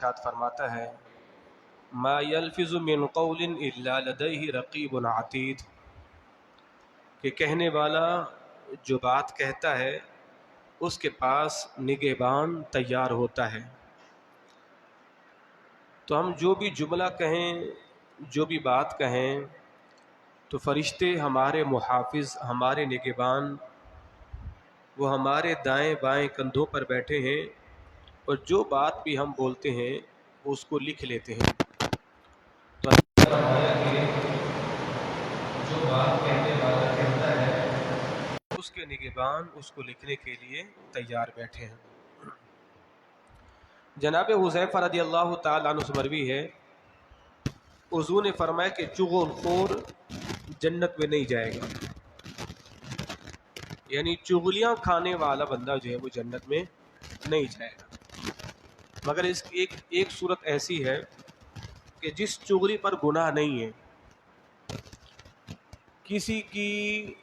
ارشاد فرماتا ہے ما یلفظ من قول الا لدیہ رقیب عتید، کہ کہنے والا جو بات کہتا ہے اس کے پاس نگہبان تیار ہوتا ہے۔ تو ہم جو بھی جملہ کہیں، جو بھی بات کہیں، تو فرشتے ہمارے محافظ، ہمارے نگہبان، وہ ہمارے دائیں بائیں کندھوں پر بیٹھے ہیں، اور جو بات بھی ہم بولتے ہیں وہ اس کو لکھ لیتے ہیں۔ تو اللہ نے فرمایا کہ جو بات کہنے والا کہتا ہے اس کے نگہبان اس کو لکھنے کے لیے تیار بیٹھے ہیں۔ جناب حذیفہ رضی اللہ تعالیٰ عنہ سے مروی ہے، حضور نے فرمایا کہ چغل خور جنت میں نہیں جائے گا، یعنی چغلیاں کھانے والا بندہ جو ہے وہ جنت میں نہیں جائے گا، مگر اس کی ایک صورت ایسی ہے کہ جس چغلی پر گناہ نہیں ہے، کسی کی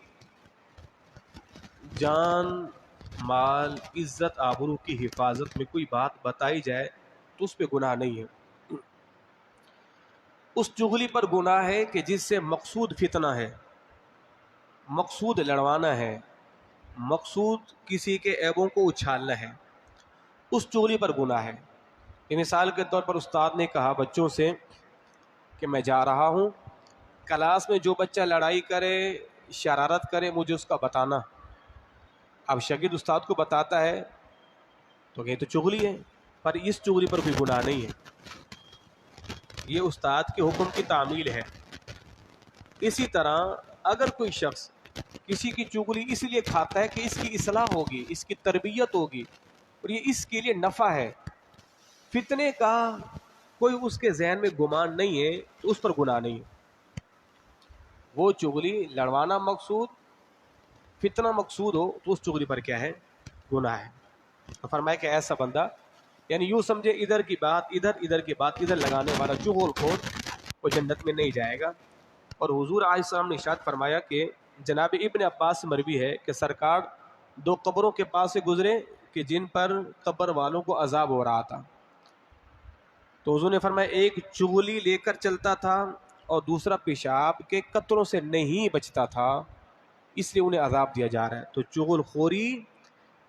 جان، مال، عزت، آبرو کی حفاظت میں کوئی بات بتائی جائے تو اس پہ گناہ نہیں ہے۔ اس چغلی پر گناہ ہے کہ جس سے مقصود فتنہ ہے، مقصود لڑوانا ہے، مقصود کسی کے عیبوں کو اچھالنا ہے، اس چغلی پر گناہ ہے۔ مثال کے طور پر استاد نے کہا بچوں سے کہ میں جا رہا ہوں، کلاس میں جو بچہ لڑائی کرے، شرارت کرے، مجھے اس کا بتانا۔ اب شاگرد استاد کو بتاتا ہے تو یہ تو چغلی ہے، پر اس چغلی پر کوئی گناہ نہیں ہے، یہ استاد کے حکم کی تعمیل ہے۔ اسی طرح اگر کوئی شخص کسی کی چغلی اس لیے کھاتا ہے کہ اس کی اصلاح ہوگی، اس کی تربیت ہوگی، اور یہ اس کے لیے نفع ہے، فتنے کا کوئی اس کے ذہن میں گمان نہیں ہے، تو اس پر گناہ نہیں ہے۔ وہ چغلی لڑوانا مقصود، فتنہ مقصود ہو تو اس چغلی پر کیا ہے؟ گناہ ہے۔ تو فرمایا کہ ایسا بندہ، یعنی یوں سمجھے ادھر کی بات ادھر، ادھر کی بات ادھر لگانے والا چغل خور وہ جنت میں نہیں جائے گا۔ اور حضور علیہ السلام نے ارشاد فرمایا کہ جناب ابن عباس سے مروی ہے کہ سرکار دو قبروں کے پاس سے گزرے کہ جن پر قبر والوں کو عذاب ہو رہا تھا، تو حضور نے فرمایا ایک چغلی لے کر چلتا تھا اور دوسرا پیشاب کے قطروں سے نہیں بچتا تھا، اس لیے انہیں عذاب دیا جا رہا ہے۔ تو چغل خوری،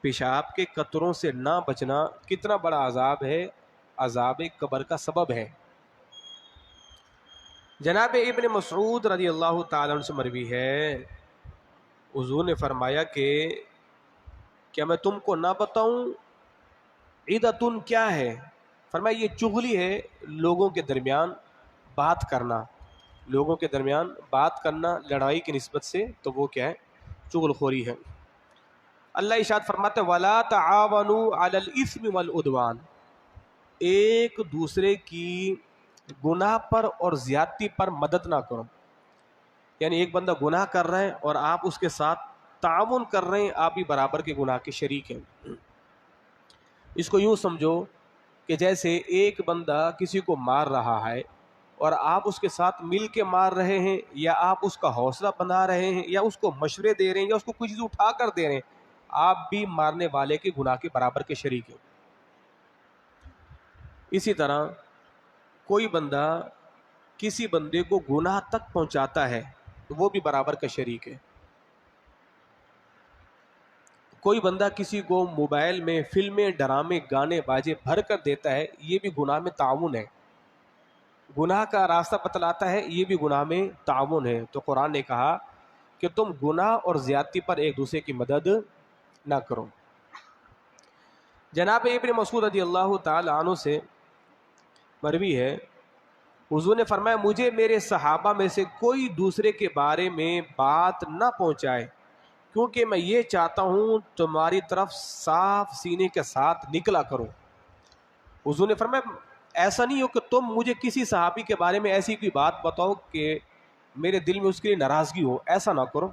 پیشاب کے قطروں سے نہ بچنا کتنا بڑا عذاب ہے، عذاب قبر کا سبب ہے۔ جناب ابن مسعود رضی اللہ تعالیٰ عنہ سے مروی ہے، حضور نے فرمایا کہ کیا میں تم کو نہ بتاؤں عدتن کیا ہے؟ فرمایا یہ چغلی ہے، لوگوں کے درمیان بات کرنا، لوگوں کے درمیان بات کرنا لڑائی کی نسبت سے، تو وہ کیا ہے؟ چغل خوری ہے۔ اللہ ارشاد فرماتے وَلَا تَعَاوَنُوا عَلَى الْإِثْمِ وَالْعُدْوَانِ، ایک دوسرے کی گناہ پر اور زیادتی پر مدد نہ کرو، یعنی ایک بندہ گناہ کر رہے ہیں اور آپ اس کے ساتھ تعاون کر رہے ہیں، آپ بھی برابر کے گناہ کے شریک ہیں۔ اس کو یوں سمجھو کہ جیسے ایک بندہ کسی کو مار رہا ہے اور آپ اس کے ساتھ مل کے مار رہے ہیں، یا آپ اس کا حوصلہ بنا رہے ہیں، یا اس کو مشورے دے رہے ہیں، یا اس کو کوئی چیز اٹھا کر دے رہے ہیں، آپ بھی مارنے والے کے گناہ کے برابر کے شریک ہیں۔ اسی طرح کوئی بندہ کسی بندے کو گناہ تک پہنچاتا ہے تو وہ بھی برابر کا شریک ہے۔ کوئی بندہ کسی کو موبائل میں فلمیں، ڈرامے، گانے باجے بھر کر دیتا ہے، یہ بھی گناہ میں تعاون ہے، گناہ کا راستہ بتلاتا ہے، یہ بھی گناہ میں تعاون ہے۔ تو قرآن نے کہا کہ تم گناہ اور زیادتی پر ایک دوسرے کی مدد نہ کرو۔ جناب ابن مسعود رضی اللہ تعالی عنہ سے مروی ہے، حضور نے فرمایا مجھے میرے صحابہ میں سے کوئی دوسرے کے بارے میں بات نہ پہنچائے، کیونکہ میں یہ چاہتا ہوں تمہاری طرف صاف سینے کے ساتھ نکلا کروں۔ حضور نے فرمایا ایسا نہیں ہو کہ تم مجھے کسی صحابی کے بارے میں ایسی کوئی بات بتاؤ کہ میرے دل میں اس کے لیے ناراضگی ہو، ایسا نہ کرو۔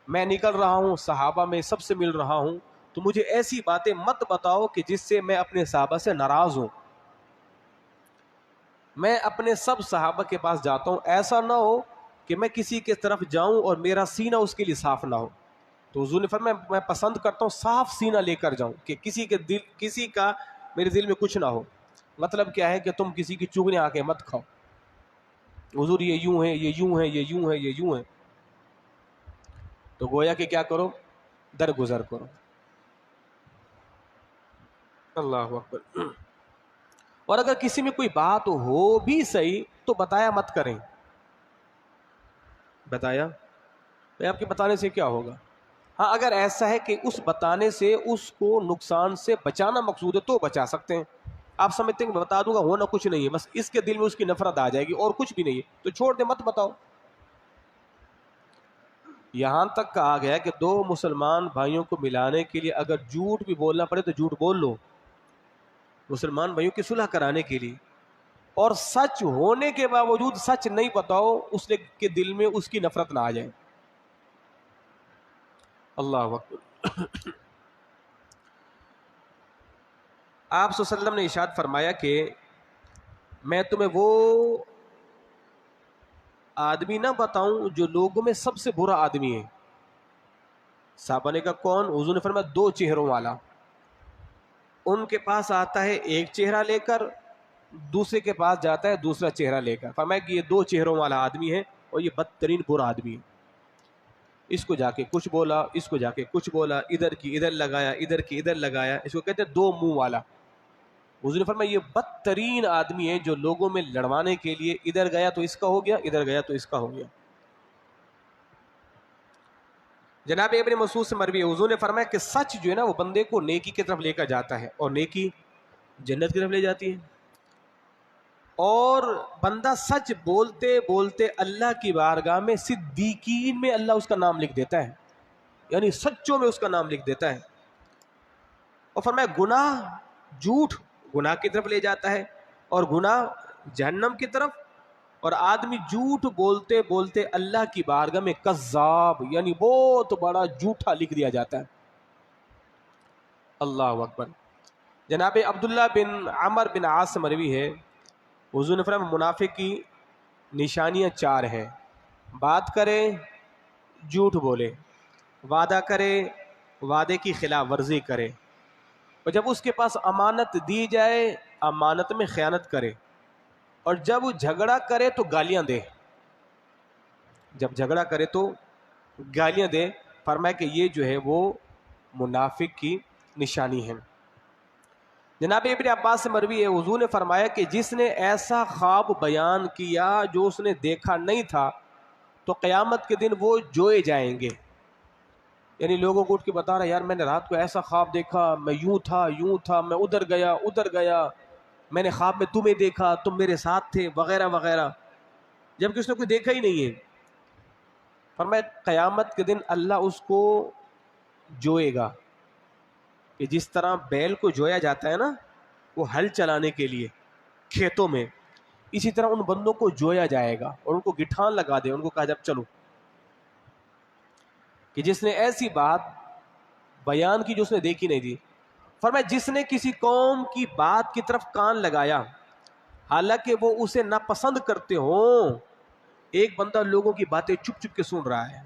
میں نکل رہا ہوں، صحابہ میں سب سے مل رہا ہوں، تو مجھے ایسی باتیں مت بتاؤ کہ جس سے میں اپنے صحابہ سے ناراض ہوں۔ میں اپنے سب صحابہ کے پاس جاتا ہوں، ایسا نہ ہو کہ میں کسی کے طرف جاؤں اور میرا سینہ اس کے لیے صاف نہ ہو۔ تو حضور نے فرمایا میں پسند کرتا ہوں صاف سینہ لے کر جاؤں، کہ کسی کا میرے دل میں کچھ نہ ہو۔ مطلب کیا ہے کہ تم کسی کی چگنے آ کے مت کھاؤ، حضور یہ یوں ہے، یہ یوں ہے، یہ یوں ہے، یہ یوں ہے، تو گویا کہ کیا کرو، درگزر کرو۔ اللہ اکبر۔ اور اگر کسی میں کوئی بات ہو بھی صحیح تو بتایا مت کریں، بتایا آپ کے بتانے سے کیا ہوگا؟ ہاں اگر ایسا ہے کہ اس بتانے سے اس کو نقصان سے بچانا مقصود ہے تو بچا سکتے ہیں۔ آپ سمجھتے ہیں کہ بتا دوں گا ہونا کچھ نہیں ہے، بس اس کے دل میں اس کی نفرت آ جائے گی اور کچھ بھی نہیں ہے، تو چھوڑ دے، مت بتاؤ۔ یہاں تک کہا گیا کہ دو مسلمان بھائیوں کو ملانے کے لیے اگر جھوٹ بھی بولنا پڑے تو جھوٹ بول لو، مسلمان بھائیوں کی صلح کرانے کے لیے، اور سچ ہونے کے باوجود سچ نہیں بتاؤ اس کے دل میں اس کی نفرت نہ آ جائے۔ اللہ اکبر۔ آپ صلی اللہ علیہ وسلم نے ارشاد فرمایا کہ میں تمہیں وہ آدمی نہ بتاؤں جو لوگوں میں سب سے برا آدمی ہے؟ صحابہ نے کہا کون؟ حضور نے فرمایا دو چہروں والا، ان کے پاس آتا ہے ایک چہرہ لے کر، دوسرے کے پاس جاتا ہے دوسرا چہرہ لے کر۔ فرمایا کہ یہ دو چہروں والا آدمی ہے اور یہ بدترین برا آدمی ہے، اس کو جا کے کچھ بولا، اس کو جا کے کچھ بولا، ادھر کی ادھر لگایا، ادھر کی ادھر لگایا، اس کو کہتے ہیں دو منہ والا۔ حضور نے فرمایا یہ بدترین آدمی ہے جو لوگوں میں لڑوانے کے لیے ادھر گیا تو اس کا ہو گیا، ادھر گیا تو اس کا ہو گیا۔ جناب ابن مسعود سے مروی ہے، حضور نے فرمایا کہ سچ جو ہے نا وہ بندے کو نیکی کی طرف لے کر جاتا ہے، اور نیکی جنت کی طرف لے جاتی ہے، اور بندہ سچ بولتے بولتے اللہ کی بارگاہ میں صدیقین میں اللہ اس کا نام لکھ دیتا ہے، یعنی سچوں میں اس کا نام لکھ دیتا ہے۔ اور فرمایا گناہ، جھوٹ گناہ کی طرف لے جاتا ہے، اور گناہ جہنم کی طرف، اور آدمی جھوٹ بولتے بولتے اللہ کی بارگاہ میں کذاب یعنی بہت بڑا جھوٹا لکھ دیا جاتا ہے۔ اللہ اکبر۔ جناب عبداللہ بن عمر بن عاص سے مروی ہے، حضور نے فرمایا منافق کی نشانیاں چار ہیں: بات کرے جھوٹ بولے، وعدہ کرے وعدے کی خلاف ورزی کرے، اور جب اس کے پاس امانت دی جائے امانت میں خیانت کرے، اور جب وہ جھگڑا کرے تو گالیاں دے، جب جھگڑا کرے تو گالیاں دے۔ فرمایا کہ یہ جو ہے وہ منافق کی نشانی ہے۔ جناب ابن عباس سے مروی ہے، حضور نے فرمایا کہ جس نے ایسا خواب بیان کیا جو اس نے دیکھا نہیں تھا تو قیامت کے دن وہ جوئے جائیں گے، یعنی لوگوں کو اٹھ کے بتا رہا یار میں نے رات کو ایسا خواب دیکھا، میں یوں تھا، میں ادھر گیا، میں نے خواب میں تمہیں دیکھا، تم میرے ساتھ تھے، وغیرہ وغیرہ، جبکہ اس نے کوئی دیکھا ہی نہیں ہے۔ فرمایا قیامت کے دن اللہ اس کو جوئے گا، کہ جس طرح بیل کو جویا جاتا ہے نا وہ ہل چلانے کے لیے کھیتوں میں، اسی طرح ان بندوں کو جویا جائے گا اور ان کو گٹھان لگا دے، ان کو کہا جب چلو، کہ جس نے ایسی بات بیان کی جو اس نے دیکھی نہیں تھی۔ فرمایا جس نے کسی قوم کی بات کی طرف کان لگایا حالانکہ وہ اسے ناپسند کرتے ہوں، ایک بندہ لوگوں کی باتیں چپ چپ کے سن رہا ہے،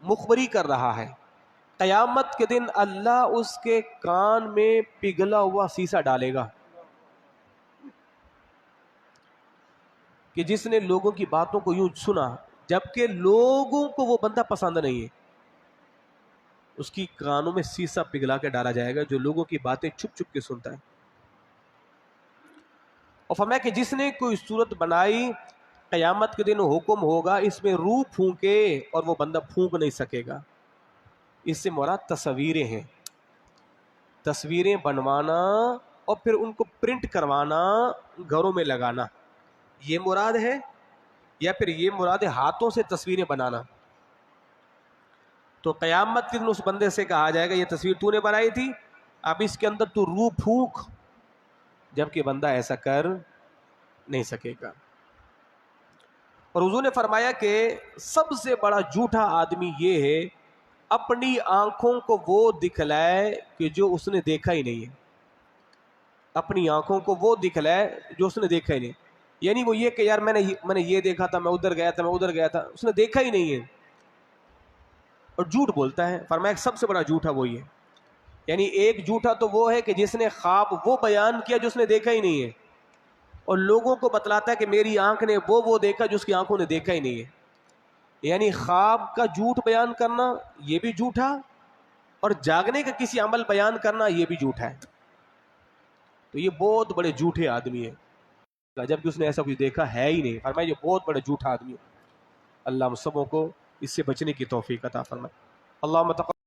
مخبری کر رہا ہے، قیامت کے دن اللہ اس کے کان میں پگھلا ہوا سیسا ڈالے گا، کہ جس نے لوگوں کی باتوں کو یوں سنا جبکہ لوگوں کو وہ بندہ پسند نہیں ہے، اس کی کانوں میں سیسا پگھلا کے ڈالا جائے گا جو لوگوں کی باتیں چھپ چھپ کے سنتا ہے۔ اور فرمایا کہ جس نے کوئی صورت بنائی قیامت کے دن حکم ہوگا اس میں روح پھونکے، اور وہ بندہ پھونک نہیں سکے گا۔ اس سے مراد تصویریں ہیں، تصویریں بنوانا اور پھر ان کو پرنٹ کروانا، گھروں میں لگانا، یہ مراد ہے، یا پھر یہ مراد ہے ہاتھوں سے تصویریں بنانا۔ تو قیامت کے دن اس بندے سے کہا جائے گا یہ تصویر تو نے بنائی تھی، اب اس کے اندر تو روح پھونک، جبکہ بندہ ایسا کر نہیں سکے گا۔ اور حضور نے فرمایا کہ سب سے بڑا جھوٹا آدمی یہ ہے اپنی آنکھوں کو وہ دکھلائے کہ جو اس نے دیکھا ہی نہیں ہے، اپنی آنکھوں کو وہ دکھلائے جو اس نے دیکھا ہی نہیں، یعنی وہ یہ کہ یار میں نے یہ دیکھا تھا، میں ادھر گیا تھا، اس نے دیکھا ہی نہیں ہے، اور جھوٹ بولتا ہے۔ فرمایا سب سے بڑا جھوٹا وہی ہے۔ یعنی ایک جھوٹا تو وہ ہے کہ جس نے خواب وہ بیان کیا جو اس نے دیکھا ہی نہیں ہے، اور لوگوں کو بتلاتا ہے کہ میری آنکھ نے وہ دیکھا جو اس کی آنکھوں نے دیکھا ہی نہیں ہے. یعنی خواب کا جھوٹ بیان کرنا یہ بھی جھوٹا، اور جاگنے کا کسی عمل بیان کرنا یہ بھی جھوٹا ہے. تو یہ بہت بڑے جھوٹے آدمی ہیں، جبکہ اس نے ایسا کچھ دیکھا ہے ہی نہیں. فرمایا یہ بہت بڑے جھوٹا آدمی ہے. اللہ ہم سبوں کو اس سے بچنے کی توفیق عطا فرمائے. اللہ